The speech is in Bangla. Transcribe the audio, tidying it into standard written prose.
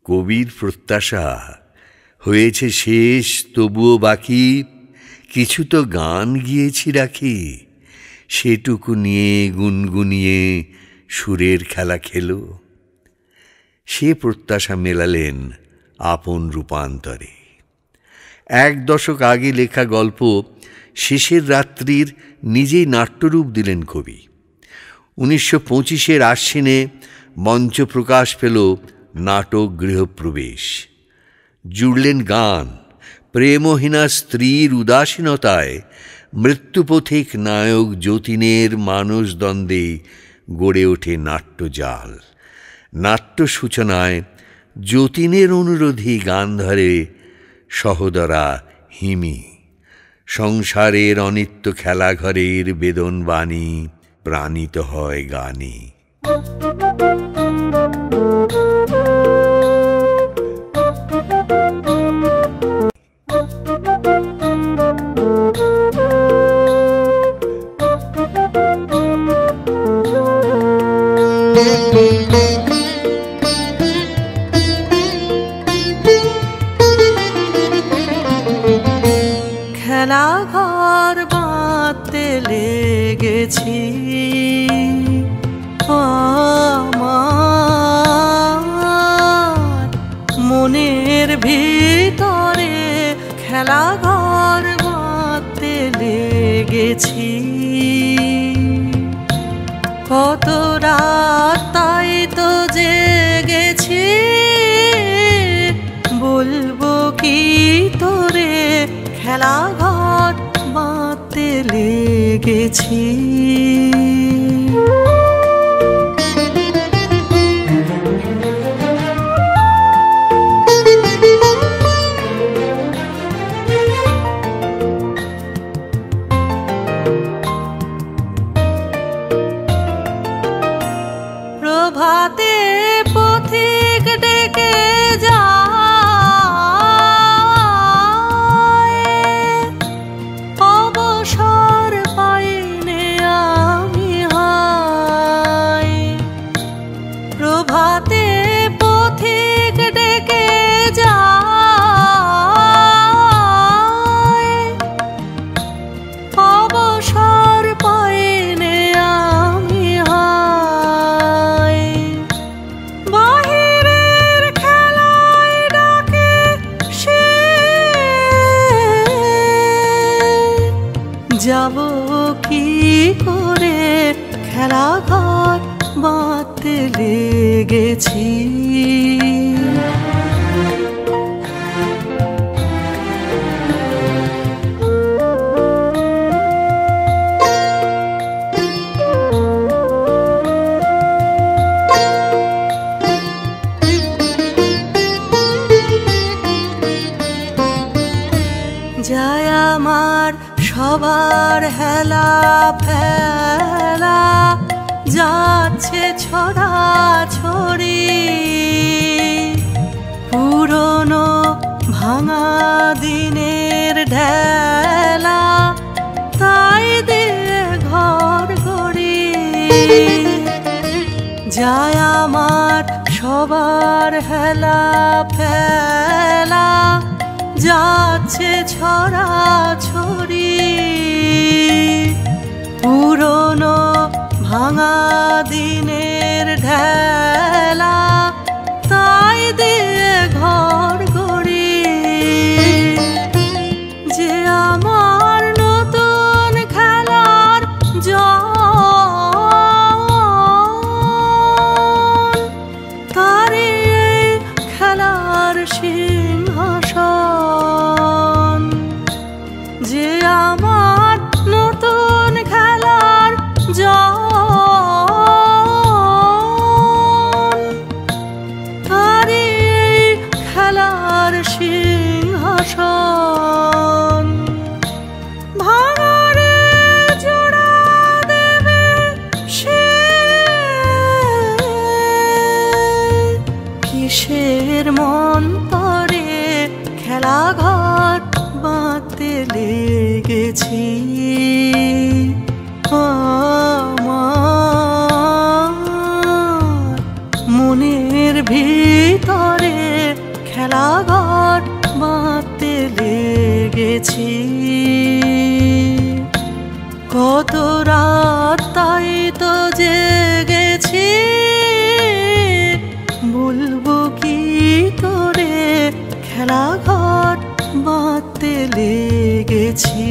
কবির প্রত্যাশা হয়েছে শেষ, তবুও বাকি কিছু তো গান গিয়েছি রাখি, সেটুকু নিয়ে গুনগুনিয়ে সুরের খেলা খেলো। সে প্রত্যাশা মেলালেন আপন রূপান্তরে। 1 দশক আগে লেখা গল্প শেষের রাত্রির নিজেই নাট্যরূপ দিলেন কবি। 1925-এর আশ্বিনে মঞ্চ প্রকাশ পেল নাটক গৃহপ্রবেশ। জুড়লেন গান, প্রেমহীনা স্ত্রীর উদাসীনতায় মৃত্যুপথিক নায়ক যতীনের মানসদ্বন্দ্বে গড়ে ওঠে নাট্যজাল। নাট্য সূচনায় যতীনের অনুরোধী গান ধরে সহোদরা হিমি। সংসারের অনিত্য খেলাঘরের বেদনবাণী প্রাণিত হয় গানে। খেলাঘর বাঁধতে লেগেছি আমার মনের ভিতরে, খেলাঘর বাঁধতে লেগেছি। কত রাত তাই তো জেগেছি, বলবো কি তোরে, খেলাঘর বাঁধতে লেগেছি। প্রভাতে পথিক ডেকে যায়, অবসর পাইনে আমি হায়। প্রভাতে পথিক ডেকে যায়, অবসর পাইনে আমি হায়। বাহিরের খেলায় ডাকে সে, যাব কি করে, খেলাঘর বাঁধতে লেগেছি। যায় আমার সবার হেলা ফেলা, যাচ্ছে ছড়া ছড়ি, পুরনো ভাঙা দিনের ঢেলা, তাই দিয়ে ঘর গড়ি। যায় আমার সবার হেলা ফেলা, যাচ্ছে ছড়া ছড়ি, পুরনো ভাঙা দিনের ঢেলা, তাই দিয়ে ঘর গড়ি। যে আমার নতুন খেলার জন, তারই খেলার সিংহাসন। যে আমার নতুন খেলার জন, তারই খেলার সিংহাসন। ভাঙারে জোড়া দেবে সে, কিসের মন্তরে, খেলাঘর বাঁধতে লেগেছি। আমার মনের ভিতরে, খেলাঘর বাঁধতে লেগেছি। কত রাত তাই তো জেগেছি, বলবো কি তোরে খেলাঘর বাঁধতে লেগেছি।